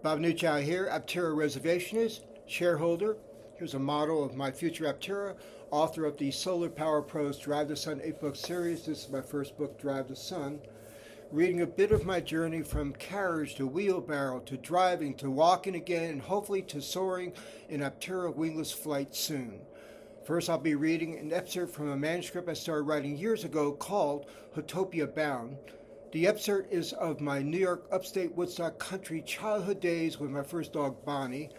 Bob Nuchow here, Aptera reservationist, shareholder. Here's a model of my future Aptera, author of the Solar Power Prose Drive the Sun 8-book series. This is my first book, Drive the Sun. Reading a bit of my journey from carriage to wheelbarrow to driving to walking again and hopefully to soaring in Aptera wingless flight soon. First, I'll be reading an excerpt from a manuscript I started writing years ago called Utopia Bound. The excerpt is of my New York upstate Woodstock country childhood days with my first dog, Bonnie.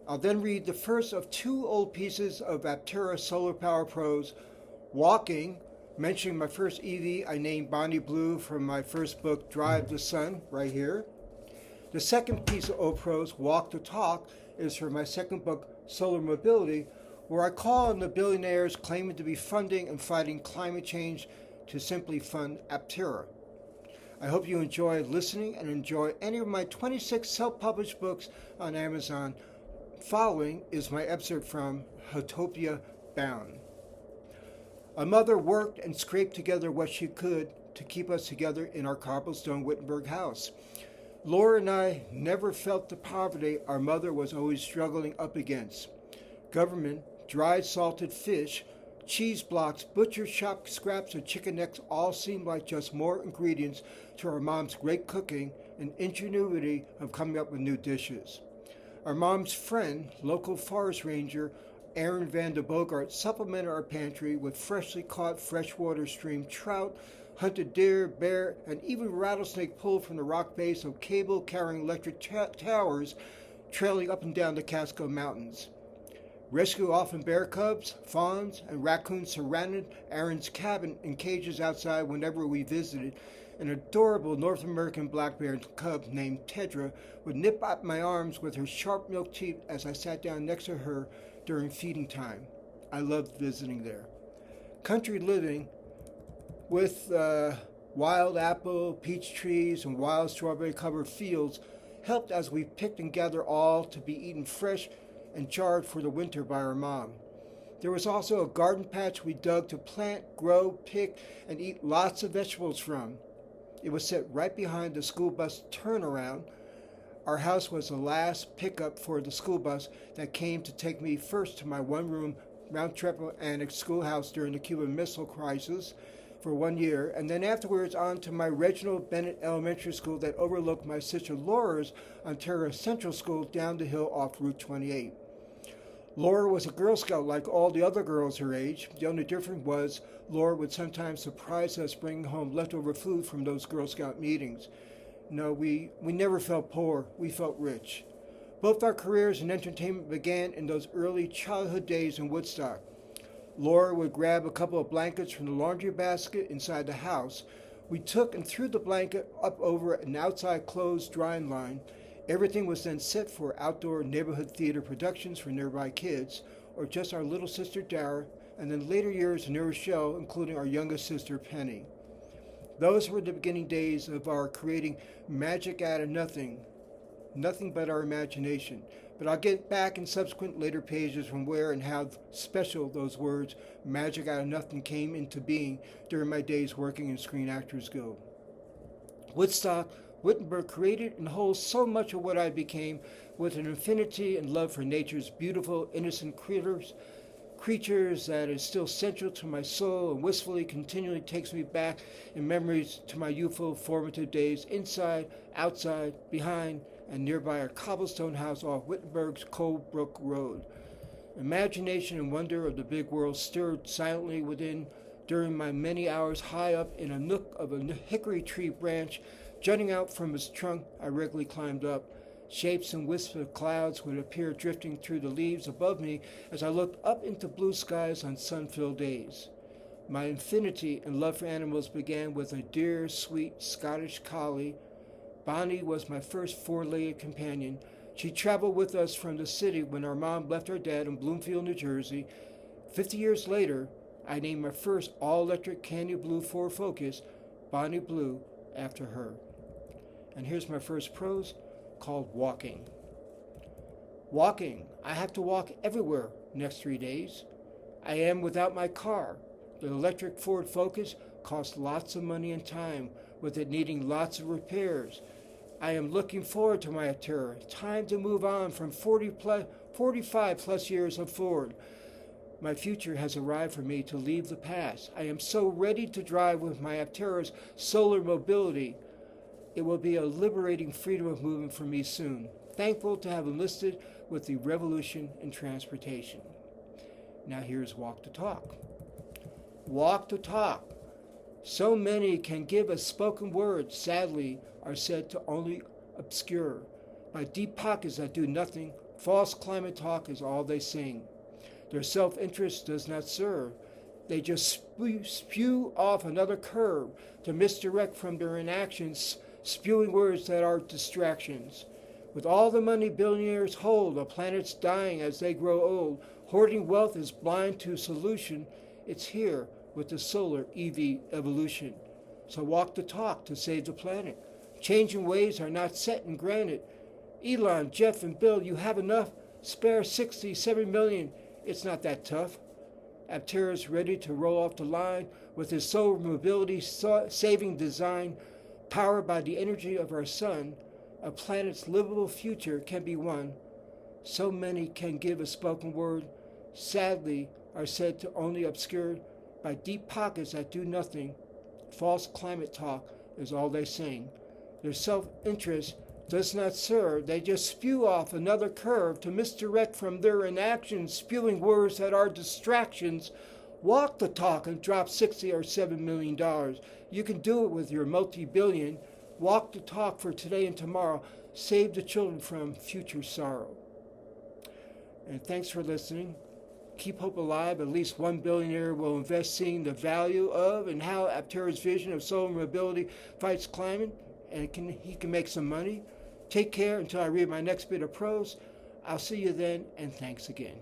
I'll then read the first of two old pieces of Aptera solar power prose, Walking, mentioning my first EV I named Bonnie Blue from my first book, Drive the Sun, right here. The second piece of old prose, Walk the Talk, is from my second book, Solar Mobility, where I call on the billionaires claiming to be funding and fighting climate change to simply fund Aptera. I hope you enjoy listening and enjoy any of my 26 self-published books on Amazon. Following is my excerpt from Utopia Bound. A mother worked and scraped together what she could to keep us together in our cobblestone Wittenberg house. Laura and I never felt the poverty our mother was always struggling up against. Government, dried salted fish, cheese blocks, butcher shop scraps, and chicken necks all seemed like just more ingredients to our mom's great cooking and ingenuity of coming up with new dishes. Our mom's friend, local forest ranger Aaron Van de Bogart, supplemented our pantry with freshly caught freshwater stream trout, hunted deer, bear, and even rattlesnake pulled from the rock base of cable-carrying electric towers trailing up and down the Catskill Mountains. Rescue often bear cubs, fawns, and raccoons surrounded Aaron's cabin in cages outside whenever we visited. An adorable North American black bear cub named Tedra would nip at my arms with her sharp milk teeth as I sat down next to her during feeding time. I loved visiting there. Country living with wild apple, peach trees, and wild strawberry-covered fields helped as we picked and gathered all to be eaten fresh and jarred for the winter by our mom. There was also a garden patch we dug to plant, grow, pick, and eat lots of vegetables from. It was set right behind the school bus turnaround. Our house was the last pickup for the school bus that came to take me first to my one-room Mount Trepo Annex schoolhouse during the Cuban Missile Crisis for 1 year, and then afterwards on to my Reginald Bennett Elementary School that overlooked my sister Laura's Ontario Central School down the hill off Route 28. Laura was a Girl Scout like all the other girls her age. The only difference was Laura would sometimes surprise us bringing home leftover food from those Girl Scout meetings. No, we never felt poor. We felt rich. Both our careers in entertainment began in those early childhood days in Woodstock. Laura would grab a couple of blankets from the laundry basket inside the house. We took and threw the blanket up over an outside closed drying line. Everything was then set for outdoor neighborhood theater productions for nearby kids, or just our little sister Dara, and then later years in New Rochelle, including our youngest sister Penny. Those were the beginning days of our creating magic out of nothing but our imagination. But I'll get back in subsequent later pages from where and how special those words, magic out of nothing, came into being during my days working in Screen Actors Guild. Woodstock, Wittenberg created and holds so much of what I became with an affinity and love for nature's beautiful, innocent creatures that is still central to my soul and wistfully continually takes me back in memories to my youthful formative days inside, outside, behind, and nearby our cobblestone house off Wittenberg's Cold Brook Road. Imagination and wonder of the big world stirred silently within during my many hours high up in a nook of a hickory tree branch. Jutting out from its trunk, I regularly climbed up. Shapes and wisps of clouds would appear drifting through the leaves above me as I looked up into blue skies on sun-filled days. My affinity and love for animals began with a dear, sweet Scottish collie. Bonnie was my first four-legged companion. She traveled with us from the city when our mom left our dad in Bloomfield, New Jersey. 50 years later, I named my first all-electric Candy Blue Ford Focus, Bonnie Blue, after her. And here's my first prose, called Walking. Walking. I have to walk everywhere next 3 days. I am without my car. The electric Ford Focus costs lots of money and time, with it needing lots of repairs. I am looking forward to my Aptera. Time to move on from 45 plus years of Ford. My future has arrived for me to leave the past. I am so ready to drive with my Aptera's solar mobility. It will be a liberating freedom of movement for me soon. Thankful to have enlisted with the revolution in transportation. Now here's Walk the Talk. Walk the talk. So many can give a spoken word, sadly, are said to only obscure. By deep pockets that do nothing, false climate talk is all they sing. Their self-interest does not serve. They just spew off another curve to misdirect from their inactions, spewing words that are distractions. With all the money billionaires hold, the planet's dying as they grow old. Hoarding wealth is blind to solution. It's here with the solar EV evolution. So walk the talk to save the planet. Changing ways are not set and granted. Elon, Jeff, and Bill, you have enough? Spare 67 million. It's not that tough. Aptera is ready to roll off the line with his solar mobility saving design, powered by the energy of our sun. A planet's livable future can be won. So many can give a spoken word, sadly, are said to only obscure by deep pockets that do nothing. False climate talk is all they sing. Their self-interest does not serve. They just spew off another curve to misdirect from their inactions, spewing words that are distractions. Walk the talk and drop $60 or $7 million. You can do it with your multi-billion. Walk the talk for today and tomorrow. Save the children from future sorrow. And thanks for listening. Keep hope alive. At least one billionaire will invest seeing the value of and how Aptera's vision of solar mobility fights climate, and he can make some money. Take care until I read my next bit of prose. I'll see you then, and thanks again.